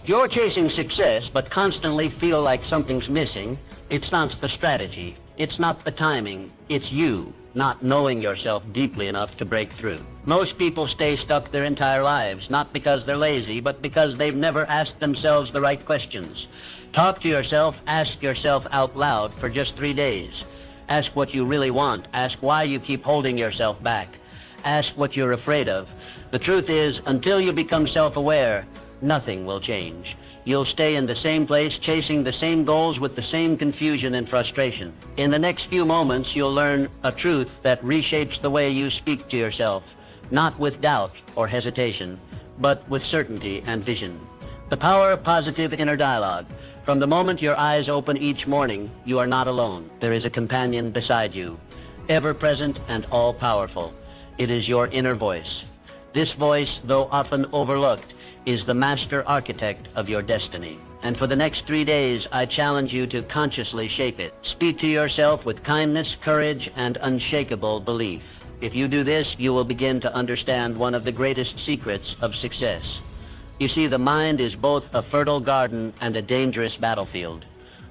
If you're chasing success but constantly feel like something's missing, it's not the strategy, it's not the timing, it's you not knowing yourself deeply enough to break through. Most people stay stuck their entire lives, not because they're lazy, but because they've never asked themselves the right questions. Talk to yourself, ask yourself out loud for just 3 days. Ask what you really want. Ask why you keep holding yourself back. Ask what you're afraid of. The truth is, until you become self-aware, nothing will change. You'll stay in the same place, chasing the same goals with the same confusion and frustration. In the next few moments, you'll learn a truth that reshapes the way you speak to yourself, not with doubt or hesitation, but with certainty and vision. The power of positive inner dialogue. From the moment your eyes open each morning, you are not alone. There is a companion beside you, ever present and all-powerful. It is your inner voice. This voice, though often overlooked, is the master architect of your destiny. And for the next 3 days, I challenge you to consciously shape it. Speak to yourself with kindness, courage, and unshakable belief. If you do this, you will begin to understand one of the greatest secrets of success. You see, the mind is both a fertile garden and a dangerous battlefield.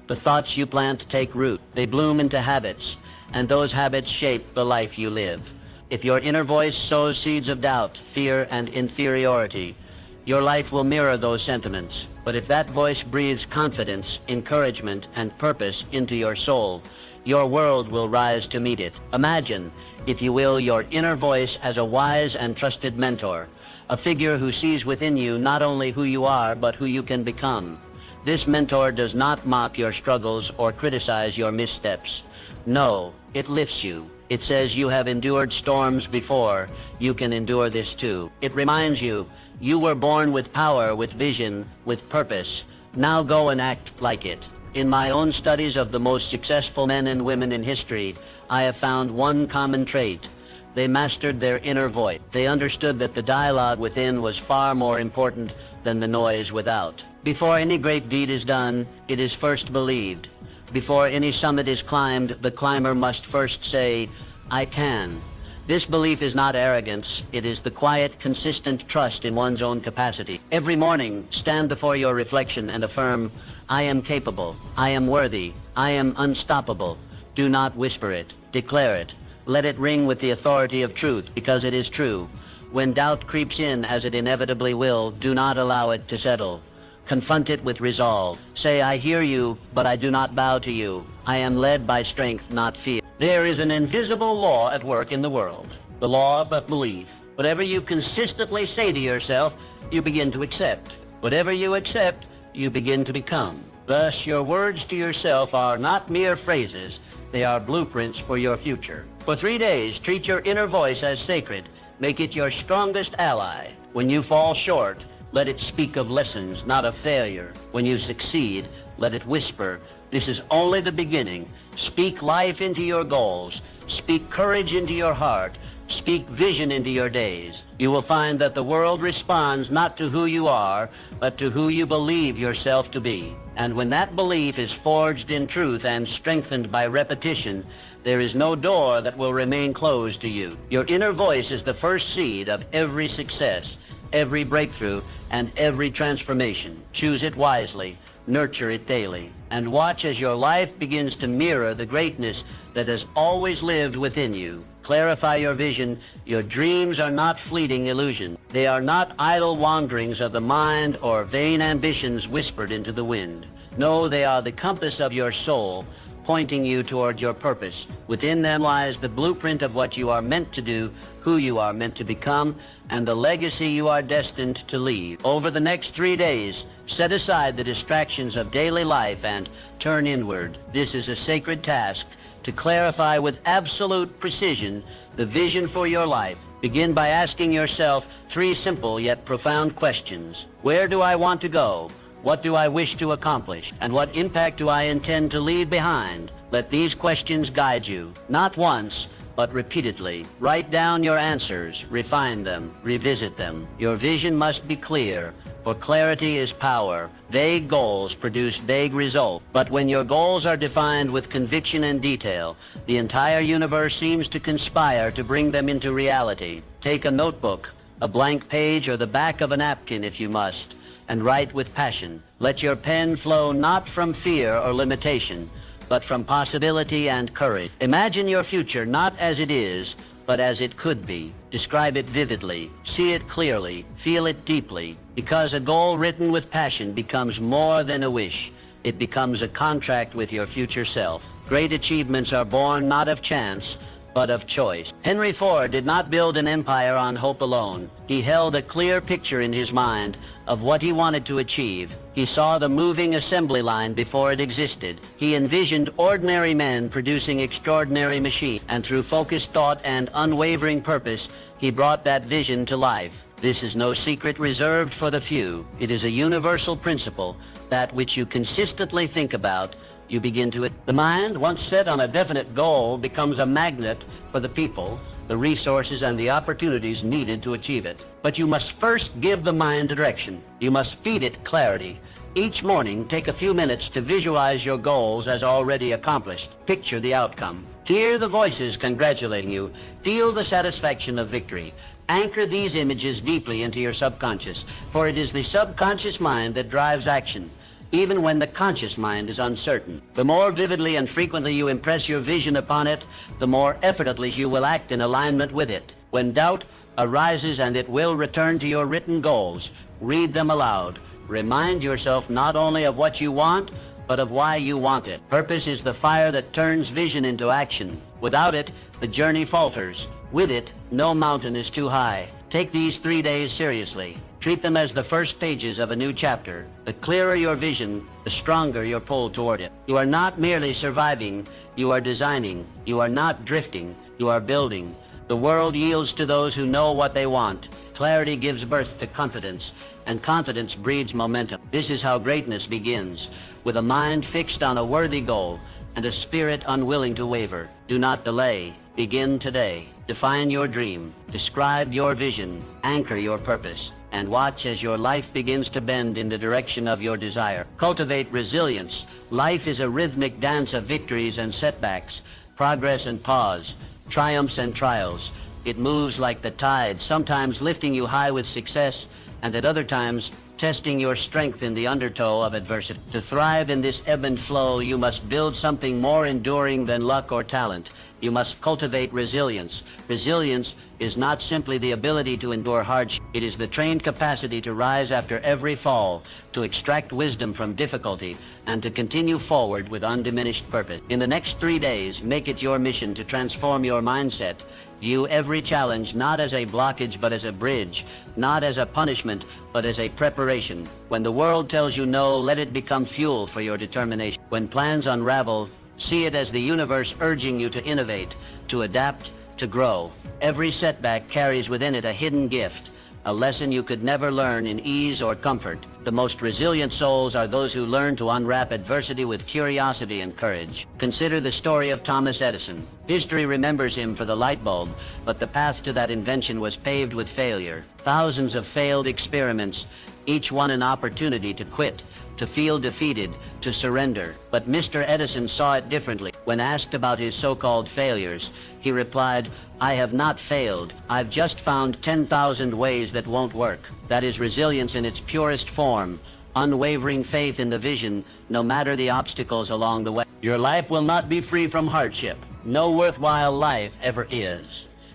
The thoughts you plant take root. They bloom into habits, and those habits shape the life you live. If your inner voice sows seeds of doubt, fear, and inferiority, your life will mirror those sentiments. But if that voice breathes confidence, encouragement, and purpose into your soul, your world will rise to meet it. Imagine, if you will, your inner voice as a wise and trusted mentor, a figure who sees within you not only who you are, but who you can become. This mentor does not mock your struggles or criticize your missteps. No, it lifts you. It says you have endured storms before. You can endure this too. It reminds you, you were born with power, with vision, with purpose. Now go and act like it. In my own studies of the most successful men and women in history, I have found one common trait. They mastered their inner voice. They understood that the dialogue within was far more important than the noise without. Before any great deed is done, it is first believed. Before any summit is climbed, the climber must first say, I can. This belief is not arrogance. It is the quiet, consistent trust in one's own capacity. Every morning, stand before your reflection and affirm, I am capable, I am worthy, I am unstoppable. Do not whisper it. Declare it. Let it ring with the authority of truth, because it is true. When doubt creeps in, as it inevitably will, do not allow it to settle. Confront it with resolve. Say, I hear you, but I do not bow to you. I am led by strength, not fear. There is an invisible law at work in the world, the law of belief. Whatever you consistently say to yourself, you begin to accept. Whatever you accept, you begin to become. Thus, your words to yourself are not mere phrases. They are blueprints for your future. For 3 days, treat your inner voice as sacred. Make it your strongest ally. When you fall short, let it speak of lessons, not of failure. When you succeed, let it whisper, this is only the beginning. Speak life into your goals. Speak courage into your heart. Speak vision into your days. You will find that the world responds not to who you are, but to who you believe yourself to be. And when that belief is forged in truth and strengthened by repetition, there is no door that will remain closed to you. Your inner voice is the first seed of every success, every breakthrough, and every transformation. Choose it wisely, nurture it daily, and watch as your life begins to mirror the greatness that has always lived within you. Clarify your vision. Your dreams are not fleeting illusions. They are not idle wanderings of the mind or vain ambitions whispered into the wind. No, they are the compass of your soul, pointing you toward your purpose. Within them lies the blueprint of what you are meant to do, who you are meant to become, and the legacy you are destined to leave. Over the next 3 days, set aside the distractions of daily life and turn inward. This is a sacred task to clarify with absolute precision the vision for your life. Begin by asking yourself 3 simple yet profound questions. Where do I want to go? What do I wish to accomplish? And what impact do I intend to leave behind? Let these questions guide you, not once, but repeatedly. Write down your answers, refine them, revisit them. Your vision must be clear, for clarity is power. Vague goals produce vague results. But when your goals are defined with conviction and detail, the entire universe seems to conspire to bring them into reality. Take a notebook, a blank page, or the back of a napkin if you must. and write with passion. Let your pen flow not from fear or limitation, but from possibility and courage. Imagine your future not as it is, but as it could be. Describe it vividly, see it clearly, feel it deeply, because a goal written with passion becomes more than a wish. It becomes a contract with your future self. Great achievements are born not of chance, but of choice. Henry Ford did not build an empire on hope alone. He held a clear picture in his mind of what he wanted to achieve. He saw the moving assembly line before it existed. He envisioned ordinary men producing extraordinary machines, and through focused thought and unwavering purpose, he brought that vision to life. This is no secret reserved for the few. It is a universal principle that which you consistently think about, you begin to... The mind, once set on a definite goal, becomes a magnet for the people, the resources, and the opportunities needed to achieve it. But you must first give the mind direction. You must feed it clarity. Each morning, take a few minutes to visualize your goals as already accomplished. Picture the outcome. Hear the voices congratulating you. Feel the satisfaction of victory. Anchor these images deeply into your subconscious, for it is the subconscious mind that drives action, even when the conscious mind is uncertain. The more vividly and frequently you impress your vision upon it, the more effortlessly you will act in alignment with it. When doubt arises, and it will return to your written goals, read them aloud. Remind yourself not only of what you want, but of why you want it. Purpose is the fire that turns vision into action. Without it, the journey falters. With it, no mountain is too high. Take these 3 days seriously. Treat them as the first pages of a new chapter. The clearer your vision, the stronger your pull toward it. You are not merely surviving, you are designing. You are not drifting, you are building. The world yields to those who know what they want. Clarity gives birth to confidence, and confidence breeds momentum. This is how greatness begins, with a mind fixed on a worthy goal and a spirit unwilling to waver. Do not delay. Begin today. Define your dream. Describe your vision. Anchor your purpose. And watch as your life begins to bend in the direction of your desire. Cultivate resilience. Life is a rhythmic dance of victories and setbacks, progress and pause, triumphs and trials. It moves like the tide, sometimes lifting you high with success, and at other times testing your strength in the undertow of adversity. To thrive in this ebb and flow, you must build something more enduring than luck or talent. You must cultivate resilience. Resilience is not simply the ability to endure hardship. It is the trained capacity to rise after every fall, to extract wisdom from difficulty, and to continue forward with undiminished purpose. In the next 3 days, make it your mission to transform your mindset. View every challenge not as a blockage but as a bridge, not as a punishment but as a preparation. When the world tells you no, let it become fuel for your determination. When plans unravel, see it as the universe urging you to innovate, to adapt, to grow. Every setback carries within it a hidden gift, a lesson you could never learn in ease or comfort. The most resilient souls are those who learn to unwrap adversity with curiosity and courage. Consider the story of Thomas Edison. History remembers him for the light bulb, but the path to that invention was paved with failure. Thousands of failed experiments, each one an opportunity to quit, to feel defeated, to surrender. But Mr. Edison saw it differently. When asked about his so-called failures, he replied, "I have not failed. I've just found 10,000 ways that won't work." That is resilience in its purest form, unwavering faith in the vision, no matter the obstacles along the way. Your life will not be free from hardship. No worthwhile life ever is.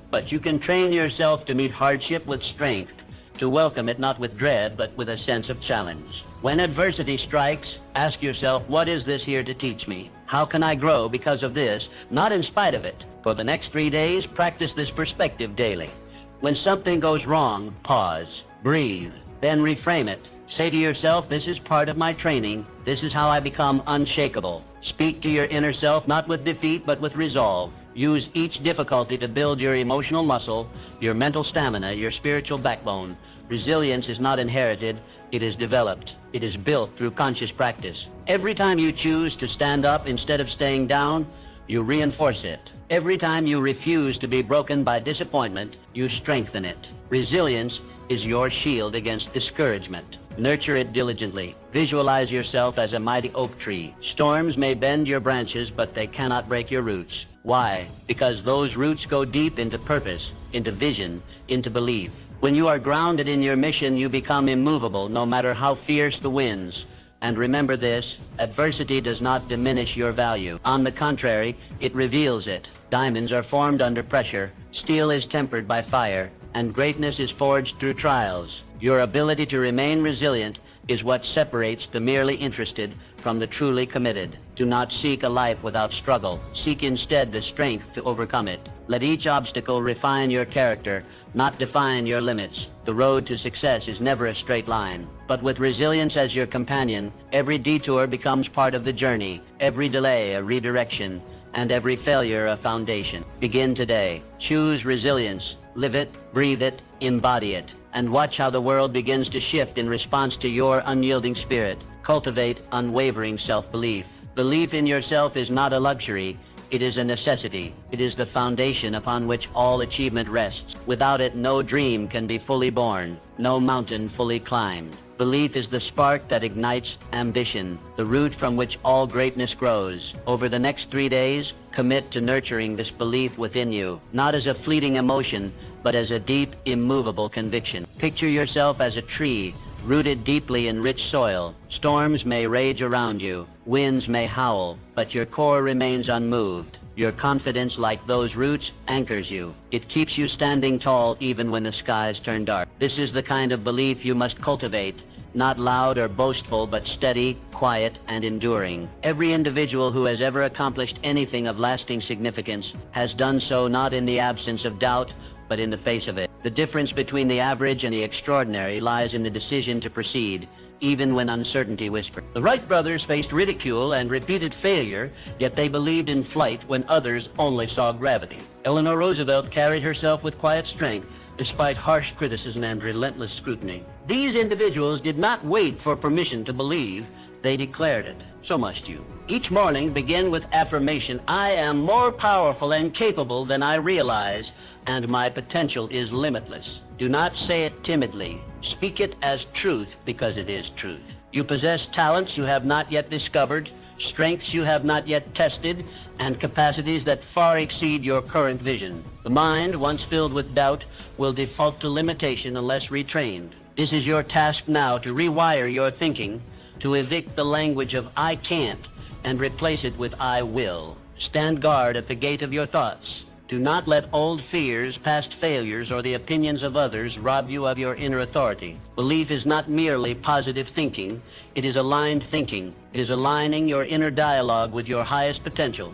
But you can train yourself to meet hardship with strength, to welcome it not with dread, but with a sense of challenge. When adversity strikes, ask yourself, what is this here to teach me? How can I grow because of this, not in spite of it? For the next 3 days, practice this perspective daily. When something goes wrong, pause, breathe, then reframe it. Say to yourself, this is part of my training. This is how I become unshakable. Speak to your inner self, not with defeat, but with resolve. Use each difficulty to build your emotional muscle, your mental stamina, your spiritual backbone. Resilience is not inherited, it is developed. It is built through conscious practice. Every time you choose to stand up instead of staying down, you reinforce it. Every time you refuse to be broken by disappointment, you strengthen it. Resilience is your shield against discouragement. Nurture it diligently. Visualize yourself as a mighty oak tree. Storms may bend your branches, but they cannot break your roots. Why? Because those roots go deep into purpose, into vision, into belief. When you are grounded in your mission, you become immovable, no matter how fierce the winds. And remember this, adversity does not diminish your value. On the contrary, it reveals it. Diamonds are formed under pressure, steel is tempered by fire, and greatness is forged through trials. Your ability to remain resilient is what separates the merely interested from the truly committed. Do not seek a life without struggle. Seek instead the strength to overcome it. Let each obstacle refine your character, not define your limits. The road to success is never a straight line. But with resilience as your companion, every detour becomes part of the journey, every delay a redirection, and every failure a foundation. Begin today. Choose resilience. Live it, breathe it, embody it, and watch how the world begins to shift in response to your unyielding spirit. Cultivate unwavering self-belief. Belief in yourself is not a luxury. It is a necessity. It is the foundation upon which all achievement rests. Without it, no dream can be fully born, no mountain fully climbed. Belief is the spark that ignites ambition, the root from which all greatness grows. Over the next 3 days, commit to nurturing this belief within you, not as a fleeting emotion, but as a deep, immovable conviction. Picture yourself as a tree, rooted deeply in rich soil. Storms may rage around you, winds may howl, but your core remains unmoved. Your confidence, like those roots, anchors you. It keeps you standing tall even when the skies turn dark. This is the kind of belief you must cultivate, not loud or boastful, but steady, quiet, and enduring. Every individual who has ever accomplished anything of lasting significance has done so not in the absence of doubt, but in the face of it. The difference between the average and the extraordinary lies in the decision to proceed, even when uncertainty whispered. The Wright brothers faced ridicule and repeated failure, yet they believed in flight when others only saw gravity. Eleanor Roosevelt carried herself with quiet strength, despite harsh criticism and relentless scrutiny. These individuals did not wait for permission to believe, they declared it. So must you. Each morning begin with affirmation, I am more powerful and capable than I realize, and my potential is limitless. Do not say it timidly. Speak it as truth because it is truth. You possess talents you have not yet discovered, strengths you have not yet tested, and capacities that far exceed your current vision. The mind, once filled with doubt, will default to limitation unless retrained. This is your task now to rewire your thinking, to evict the language of I can't and replace it with I will. Stand guard at the gate of your thoughts. Do not let old fears, past failures, or the opinions of others rob you of your inner authority. Belief is not merely positive thinking. It is aligned thinking. It is aligning your inner dialogue with your highest potential.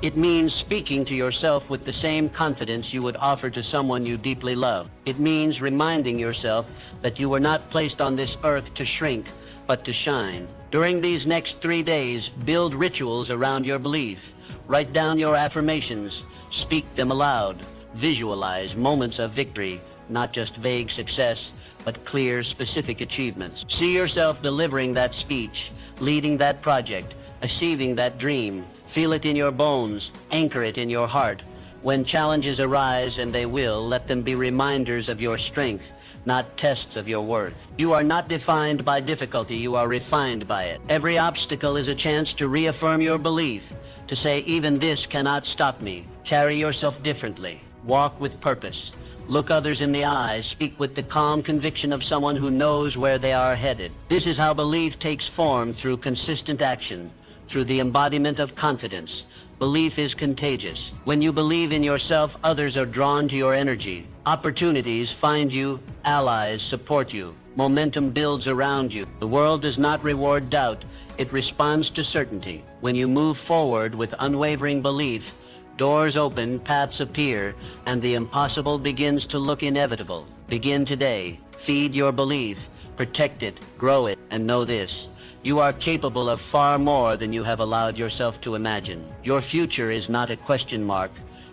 It means speaking to yourself with the same confidence you would offer to someone you deeply love. It means reminding yourself that you were not placed on this earth to shrink, but to shine. During these next 3 days, build rituals around your belief. Write down your affirmations. Speak them aloud. Visualize moments of victory, not just vague success, but clear, specific achievements. See yourself delivering that speech, leading that project, achieving that dream. Feel it in your bones. Anchor it in your heart. When challenges arise, and they will, let them be reminders of your strength, not tests of your worth. You are not defined by difficulty. You are refined by it. Every obstacle is a chance to reaffirm your belief, to say, even this cannot stop me. Carry yourself differently. Walk with purpose. Look others in the eyes. Speak with the calm conviction of someone who knows where they are headed. This is how belief takes form, through consistent action, through the embodiment of confidence. Belief is contagious. When you believe in yourself, others are drawn to your energy. Opportunities find you, allies support you. Momentum builds around you. The world does not reward doubt. It responds to certainty. When you move forward with unwavering belief, doors open, paths appear, and the impossible begins to look inevitable. Begin today. Feed your belief. Protect it. Grow it. And know this: you are capable of far more than you have allowed yourself to imagine. Your future is not a question mark.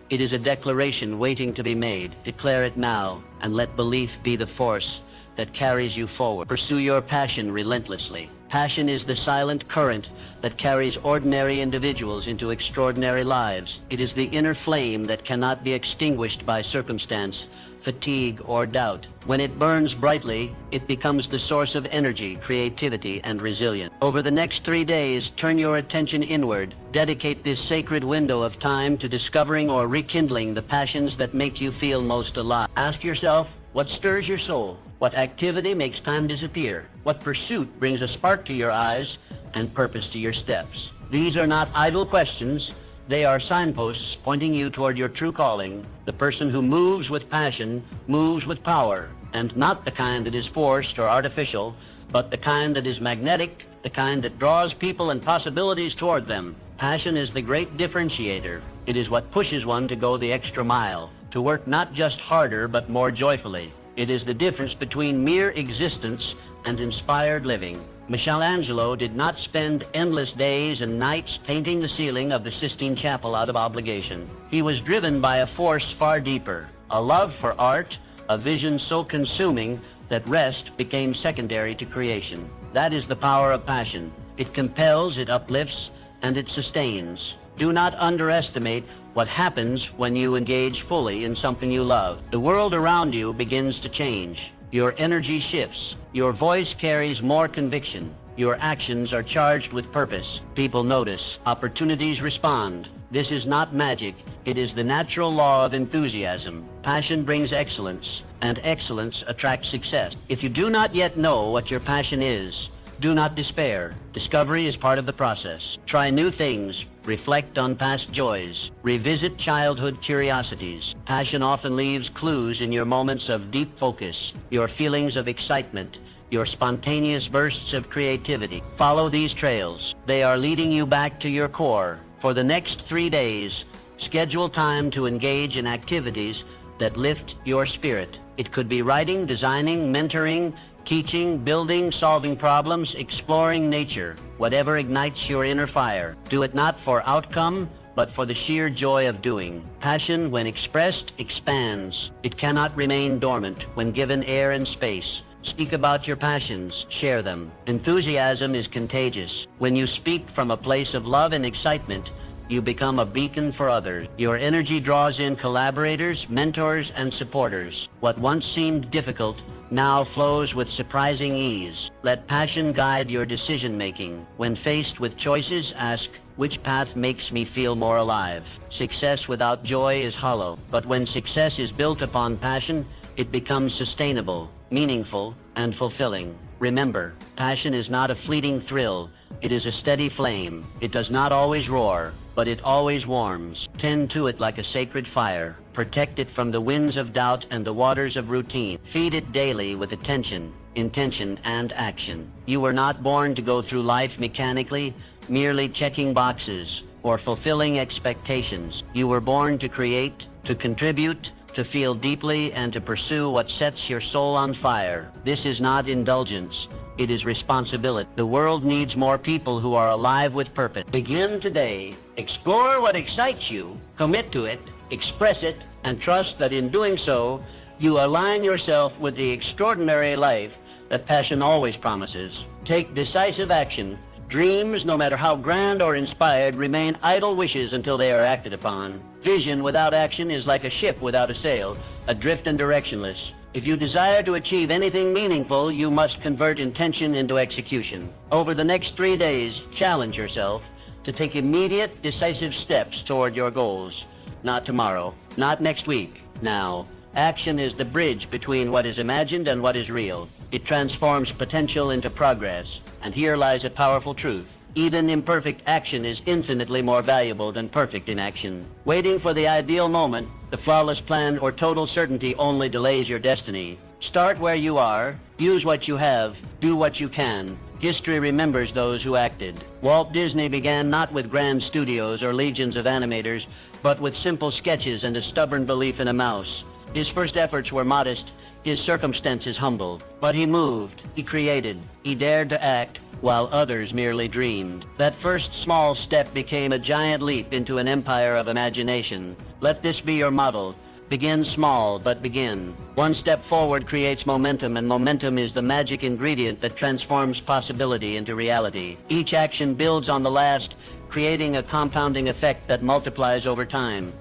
It is a declaration waiting to be made. Declare it now, and let belief be the force that carries you forward. Pursue your passion relentlessly. Passion is the silent current that carries ordinary individuals into extraordinary lives. It is the inner flame that cannot be extinguished by circumstance, fatigue, or doubt. When it burns brightly, it becomes the source of energy, creativity, and resilience. Over the next 3 days, turn your attention inward. Dedicate this sacred window of time to discovering or rekindling the passions that make you feel most alive. Ask yourself, What stirs your soul? What activity makes time disappear? What pursuit brings a spark to your eyes and purpose to your steps? These are not idle questions. They are signposts pointing you toward your true calling. The person who moves with passion moves with power, and not the kind that is forced or artificial, but the kind that is magnetic, the kind that draws people and possibilities toward them. Passion is the great differentiator. It is what pushes one to go the extra mile, to work not just harder but more joyfully. It is the difference between mere existence and inspired living. Michelangelo did not spend endless days and nights painting the ceiling of the Sistine Chapel out of obligation. He was driven by a force far deeper, a love for art, a vision so consuming that rest became secondary to creation. That is the power of passion. It compels, it uplifts, and it sustains. Do not underestimate what happens when you engage fully in something you love. The world around you begins to change. Your energy shifts. Your voice carries more conviction. Your actions are charged with purpose. People notice. Opportunities respond. This is not magic. It is the natural law of enthusiasm. Passion brings excellence, and excellence attracts success. If you do not yet know what your passion is, do not despair. Discovery is part of the process. Try new things. Reflect on past joys. Revisit childhood curiosities. Passion often leaves clues in your moments of deep focus, your feelings of excitement, your spontaneous bursts of creativity. Follow these trails. They are leading you back to your core. For the next 3 days, schedule time to engage in activities that lift your spirit. It could be writing, designing, mentoring, teaching, building, solving problems, exploring nature. Whatever ignites your inner fire. Do it not for outcome, but for the sheer joy of doing. Passion, when expressed, expands. It cannot remain dormant when given air and space. Speak about your passions. Share them. Enthusiasm is contagious. When you speak from a place of love and excitement, you become a beacon for others. Your energy draws in collaborators, mentors, and supporters. What once seemed difficult now flows with surprising ease. Let passion guide your decision-making. When faced with choices, ask, which path makes me feel more alive? Success without joy is hollow, but when success is built upon passion, it becomes sustainable, meaningful, and fulfilling. Remember, passion is not a fleeting thrill. It is a steady flame. It does not always roar, but it always warms. Tend to it like a sacred fire. Protect it from the winds of doubt and the waters of routine. Feed it daily with attention, intention, and action. You were not born to go through life mechanically, merely checking boxes or fulfilling expectations. You were born to create, to contribute, to feel deeply, and to pursue what sets your soul on fire. This is not indulgence. It is responsibility. The world needs more people who are alive with purpose. Begin today. Explore what excites you, commit to it, express it, and trust that in doing so, you align yourself with the extraordinary life that passion always promises. Take decisive action. Dreams, no matter how grand or inspired, remain idle wishes until they are acted upon. Vision without action is like a ship without a sail, adrift and directionless. If you desire to achieve anything meaningful, you must convert intention into execution. Over the next 3 days, challenge yourself to take immediate, decisive steps toward your goals. Not tomorrow, not next week, now. Action is the bridge between what is imagined and what is real. It transforms potential into progress. And here lies a powerful truth. Even imperfect action is infinitely more valuable than perfect inaction. Waiting for the ideal moment, the flawless plan, or total certainty only delays your destiny. Start where you are, use what you have, do what you can. History remembers those who acted. Walt Disney began not with grand studios or legions of animators, but with simple sketches and a stubborn belief in a mouse. His first efforts were modest, his circumstances humble. But he moved, he created, he dared to act, while others merely dreamed. That first small step became a giant leap into an empire of imagination. Let this be your model. Begin small, but begin. One step forward creates momentum, and momentum is the magic ingredient that transforms possibility into reality. Each action builds on the last, creating a compounding effect that multiplies over time.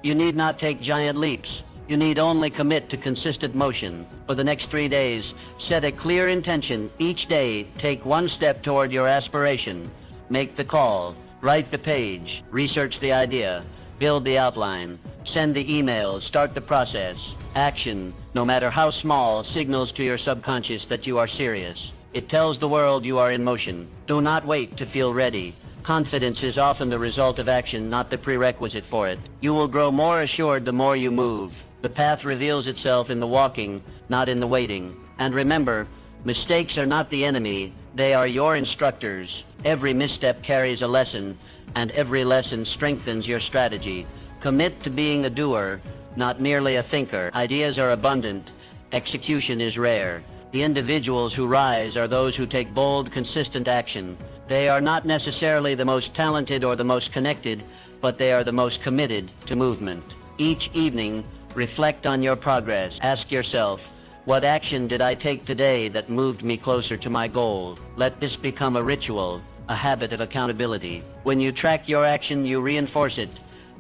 You need not take giant leaps. You need only commit to consistent motion. For the next 3 days, set a clear intention. Each day, take one step toward your aspiration. Make the call. Write the page. Research the idea. Build the outline. Send the emails. Start the process. Action, no matter how small, signals to your subconscious that you are serious. It tells the world you are in motion. Do not wait to feel ready. Confidence is often the result of action, not the prerequisite for it. You will grow more assured the more you move. The path reveals itself in the walking, not in the waiting. And remember, mistakes are not the enemy. They are your instructors. Every misstep carries a lesson, and every lesson strengthens your strategy. Commit to being a doer, not merely a thinker. Ideas are abundant. Execution is rare. The individuals who rise are those who take bold, consistent action. They are not necessarily the most talented or the most connected, but they are the most committed to movement. Each evening, reflect on your progress. Ask yourself, what action did I take today that moved me closer to my goal? Let this become a ritual, a habit of accountability. When you track your action, you reinforce it.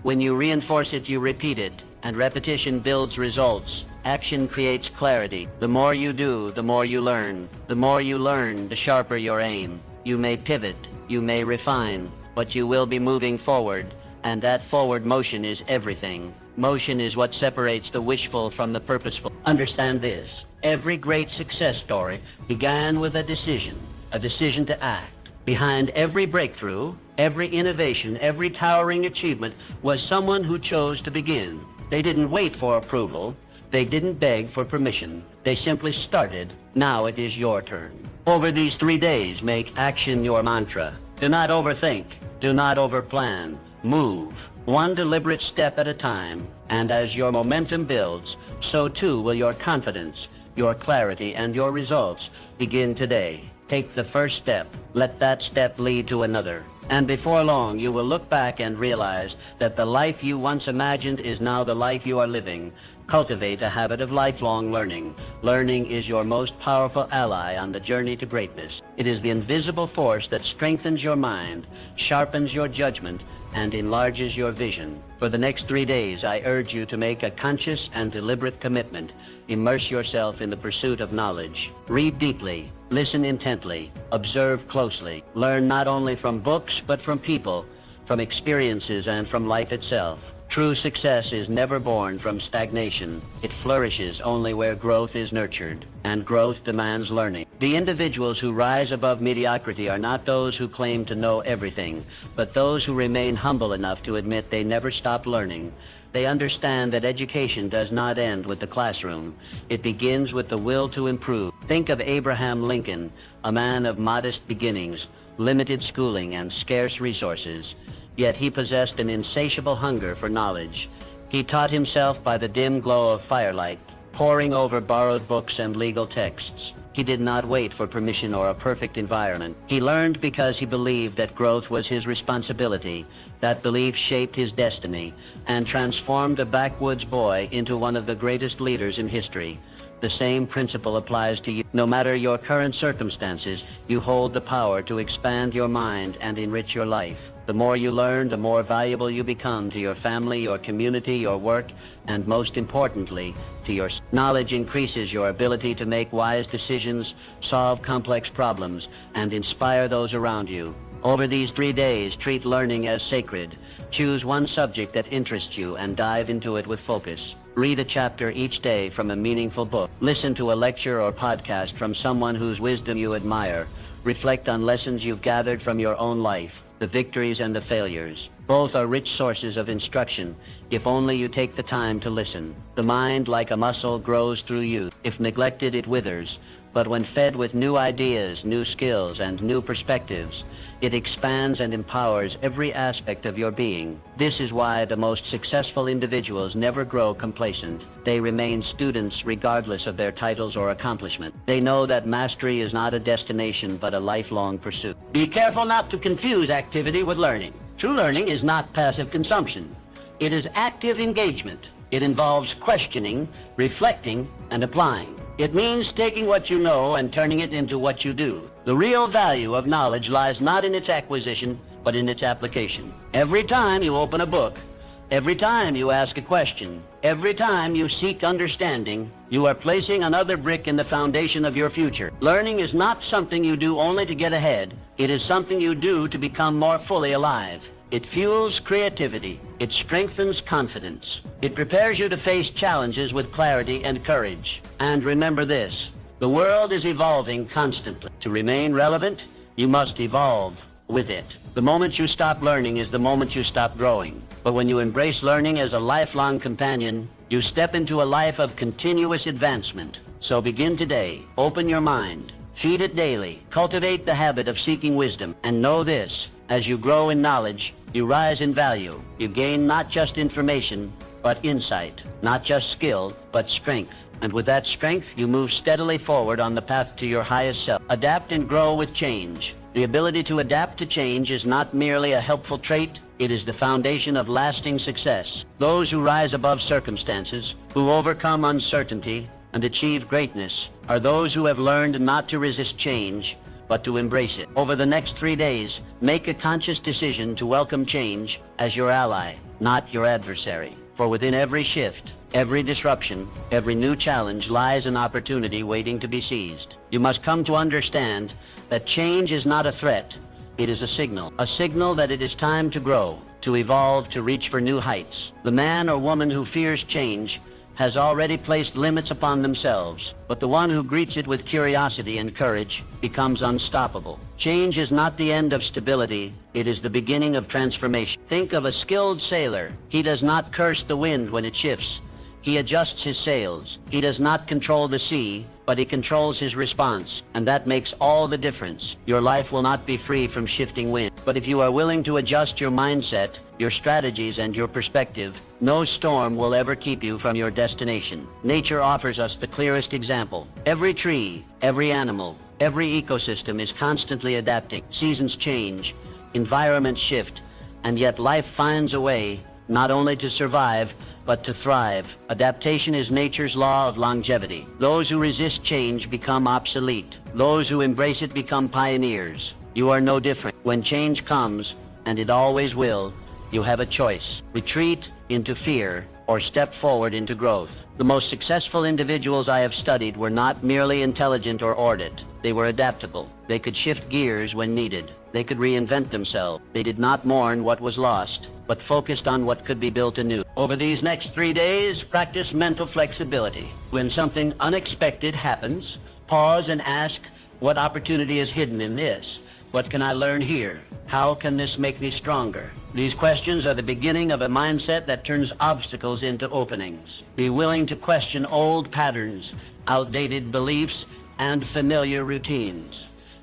When you reinforce it, you repeat it, and repetition builds results. Action creates clarity. The more you do, the more you learn. The more you learn, the sharper your aim. You may pivot, you may refine, but you will be moving forward, and that forward motion is everything. Motion is what separates the wishful from the purposeful. Understand this. Every great success story began with a decision to act. Behind every breakthrough, every innovation, every towering achievement was someone who chose to begin. They didn't wait for approval. They didn't beg for permission. They simply started. Now it is your turn. Over these 3 days, make action your mantra. Do not overthink. Do not overplan. Move, one deliberate step at a time. And as your momentum builds, so too will your confidence, your clarity, and your results begin today. Take the first step. Let that step lead to another. And before long, you will look back and realize that the life you once imagined is now the life you are living. Cultivate a habit of lifelong learning. Learning is your most powerful ally on the journey to greatness. It is the invisible force that strengthens your mind, sharpens your judgment, and enlarges your vision. For the next 3 days, I urge you to make a conscious and deliberate commitment. Immerse yourself in the pursuit of knowledge. Read deeply. Listen intently. Observe closely. Learn not only from books, but from people, from experiences, and from life itself. True success is never born from stagnation. It flourishes only where growth is nurtured, and growth demands learning. The individuals who rise above mediocrity are not those who claim to know everything, but those who remain humble enough to admit they never stopped learning. They understand that education does not end with the classroom. It begins with the will to improve. Think of Abraham Lincoln, a man of modest beginnings, limited schooling, and scarce resources. Yet he possessed an insatiable hunger for knowledge. He taught himself by the dim glow of firelight, poring over borrowed books and legal texts. He did not wait for permission or a perfect environment. He learned because he believed that growth was his responsibility. That belief shaped his destiny and transformed a backwoods boy into one of the greatest leaders in history. The same principle applies to you. No matter your current circumstances, you hold the power to expand your mind and enrich your life. The more you learn, the more valuable you become to your family, your community, your work, and most importantly, to your knowledge increases your ability to make wise decisions, solve complex problems, and inspire those around you. Over these 3 days, treat learning as sacred. Choose one subject that interests you and dive into it with focus. Read a chapter each day from a meaningful book. Listen to a lecture or podcast from someone whose wisdom you admire. Reflect on lessons you've gathered from your own life, the victories and the failures. Both are rich sources of instruction, if only you take the time to listen. The mind, like a muscle, grows through youth. If neglected, it withers. But when fed with new ideas, new skills, and new perspectives, it expands and empowers every aspect of your being. This is why the most successful individuals never grow complacent. They remain students regardless of their titles or accomplishment. They know that mastery is not a destination but a lifelong pursuit. Be careful not to confuse activity with learning. True learning is not passive consumption. It is active engagement. It involves questioning, reflecting, and applying. It means taking what you know and turning it into what you do. The real value of knowledge lies not in its acquisition, but in its application. Every time you open a book, every time you ask a question, every time you seek understanding, you are placing another brick in the foundation of your future. Learning is not something you do only to get ahead. It is something you do to become more fully alive. It fuels creativity. It strengthens confidence. It prepares you to face challenges with clarity and courage. And remember this, the world is evolving constantly. To remain relevant, you must evolve with it. The moment you stop learning is the moment you stop growing. But when you embrace learning as a lifelong companion, you step into a life of continuous advancement. So begin today. Open your mind. Feed it daily. Cultivate the habit of seeking wisdom. And know this, as you grow in knowledge, you rise in value. You gain not just information, but insight. Not just skill, but strength. And with that strength, you move steadily forward on the path to your highest self. Adapt and grow with change. The ability to adapt to change is not merely a helpful trait, it is the foundation of lasting success. Those who rise above circumstances, who overcome uncertainty and achieve greatness, are those who have learned not to resist change, but to embrace it. Over the next 3 days, make a conscious decision to welcome change as your ally, not your adversary. For within every shift, every disruption, every new challenge lies an opportunity waiting to be seized. You must come to understand that change is not a threat, it is a signal that it is time to grow, to evolve, to reach for new heights. The man or woman who fears change has already placed limits upon themselves, but the one who greets it with curiosity and courage becomes unstoppable. Change is not the end of stability, it is the beginning of transformation. Think of a skilled sailor. He does not curse the wind when it shifts. He adjusts his sails. He does not control the sea, but he controls his response, and that makes all the difference. Your life will not be free from shifting wind, but if you are willing to adjust your mindset, your strategies, and your perspective, no storm will ever keep you from your destination. Nature offers us the clearest example. Every tree, every animal, every ecosystem is constantly adapting. Seasons change, environments shift, and yet life finds a way not only to survive, but to thrive. Adaptation is nature's law of longevity. Those who resist change become obsolete. Those who embrace it become pioneers. You are no different. When change comes, and it always will, you have a choice. Retreat into fear or step forward into growth. The most successful individuals I have studied were not merely intelligent or ordered. They were adaptable. They could shift gears when needed. They could reinvent themselves. They did not mourn what was lost, but focused on what could be built anew. Over these next 3 days, practice mental flexibility. When something unexpected happens, pause and ask, what opportunity is hidden in this? What can I learn here? How can this make me stronger? These questions are the beginning of a mindset that turns obstacles into openings. Be willing to question old patterns, outdated beliefs, and familiar routines.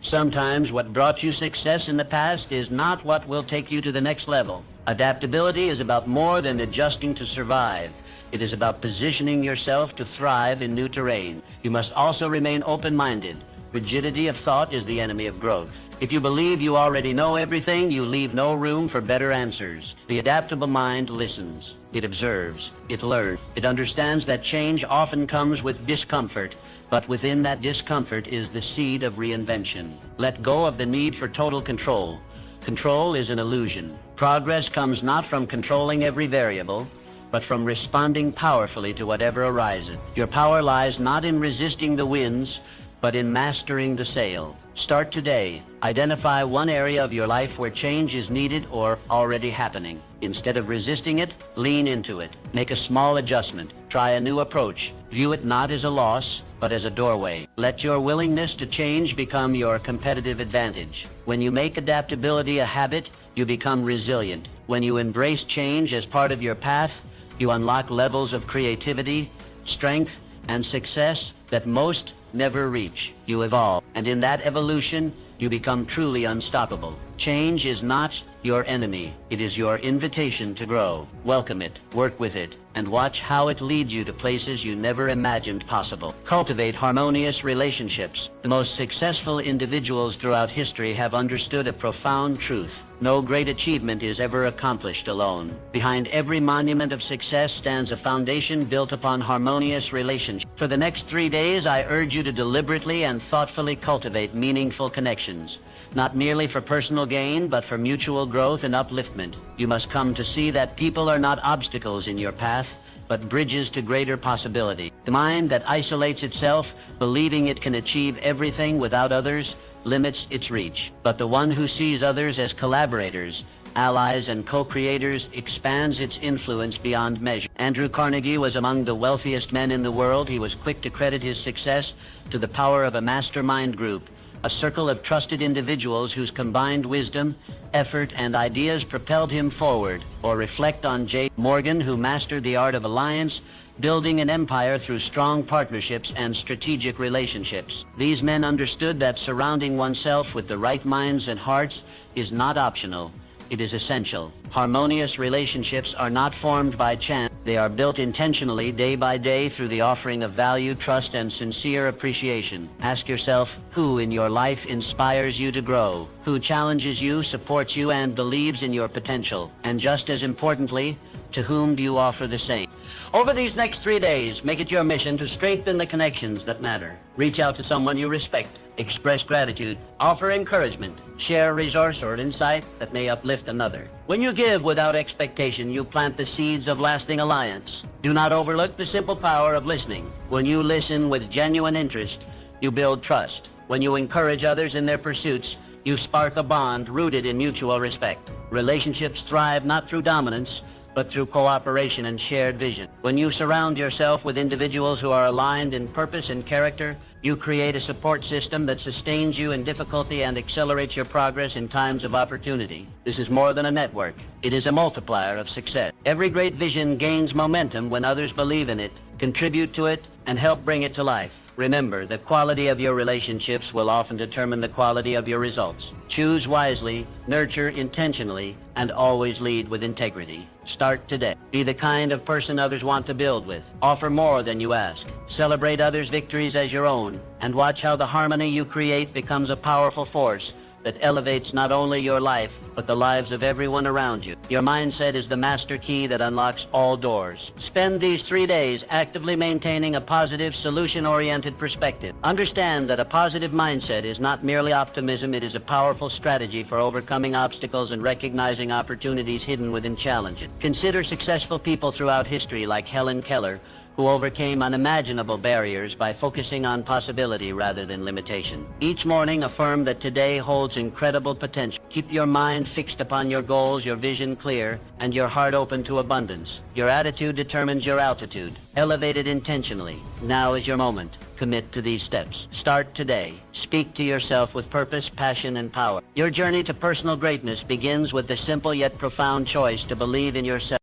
Sometimes what brought you success in the past is not what will take you to the next level. Adaptability is about more than adjusting to survive. It is about positioning yourself to thrive in new terrain. You must also remain open-minded. Rigidity of thought is the enemy of growth. If you believe you already know everything, you leave no room for better answers. The adaptable mind listens. It observes. It learns. It understands that change often comes with discomfort, but within that discomfort is the seed of reinvention. Let go of the need for total control. Control is an illusion. Progress comes not from controlling every variable, but from responding powerfully to whatever arises. Your power lies not in resisting the winds, but in mastering the sail. Start today. Identify one area of your life where change is needed or already happening. Instead of resisting it, lean into it. Make a small adjustment. Try a new approach. View it not as a loss, but as a doorway. Let your willingness to change become your competitive advantage. When you make adaptability a habit, you become resilient. When you embrace change as part of your path, you unlock levels of creativity, strength, and success that most never reach. You evolve, and in that evolution, you become truly unstoppable. Change is not your enemy. It is your invitation to grow. Welcome it, work with it, and watch how it leads you to places you never imagined possible. Cultivate harmonious relationships. The most successful individuals throughout history have understood a profound truth. No great achievement is ever accomplished alone. Behind every monument of success stands a foundation built upon harmonious relationships. For the next 3 days, I urge you to deliberately and thoughtfully cultivate meaningful connections. Not merely for personal gain, but for mutual growth and upliftment. You must come to see that people are not obstacles in your path, but bridges to greater possibility. The mind that isolates itself, believing it can achieve everything without others, limits its reach. But the one who sees others as collaborators allies, and co-creators expands its influence beyond measure. Andrew Carnegie was among the wealthiest men in the world. He was quick to credit his success to the power of a mastermind group, a circle of trusted individuals whose combined wisdom, effort, and ideas propelled him forward. Or reflect on J. Morgan, who mastered the art of alliance, building an empire through strong partnerships and strategic relationships. These men understood that surrounding oneself with the right minds and hearts is not optional. It is essential. Harmonious relationships are not formed by chance. They are built intentionally day by day through the offering of value, trust, and sincere appreciation. Ask yourself, who in your life inspires you to grow? Who challenges you, supports you, and believes in your potential? And just as importantly, to whom do you offer the same? Over these next 3 days, make it your mission to strengthen the connections that matter. Reach out to someone you respect. Express gratitude. Offer encouragement. Share a resource or insight that may uplift another. When you give without expectation, you plant the seeds of lasting alliance. Do not overlook the simple power of listening. When you listen with genuine interest, you build trust. When you encourage others in their pursuits, you spark a bond rooted in mutual respect. Relationships thrive not through dominance, but through cooperation and shared vision. When you surround yourself with individuals who are aligned in purpose and character, you create a support system that sustains you in difficulty and accelerates your progress in times of opportunity. This is more than a network. It is a multiplier of success. Every great vision gains momentum when others believe in it, contribute to it, and help bring it to life. Remember, the quality of your relationships will often determine the quality of your results. Choose wisely, nurture intentionally, and always lead with integrity. Start today. Be the kind of person others want to build with. Offer more than you ask. Celebrate others' victories as your own, and watch how the harmony you create becomes a powerful force that elevates not only your life, but the lives of everyone around you. Your mindset is the master key that unlocks all doors. Spend these 3 days actively maintaining a positive, solution-oriented perspective. Understand that a positive mindset is not merely optimism, it is a powerful strategy for overcoming obstacles and recognizing opportunities hidden within challenges. Consider successful people throughout history like Helen Keller, who overcame unimaginable barriers by focusing on possibility rather than limitation. Each morning, affirm that today holds incredible potential. Keep your mind fixed upon your goals, your vision clear, and your heart open to abundance. Your attitude determines your altitude. Elevate it intentionally. Now is your moment. Commit to these steps. Start today. Speak to yourself with purpose, passion, and power. Your journey to personal greatness begins with the simple yet profound choice to believe in yourself.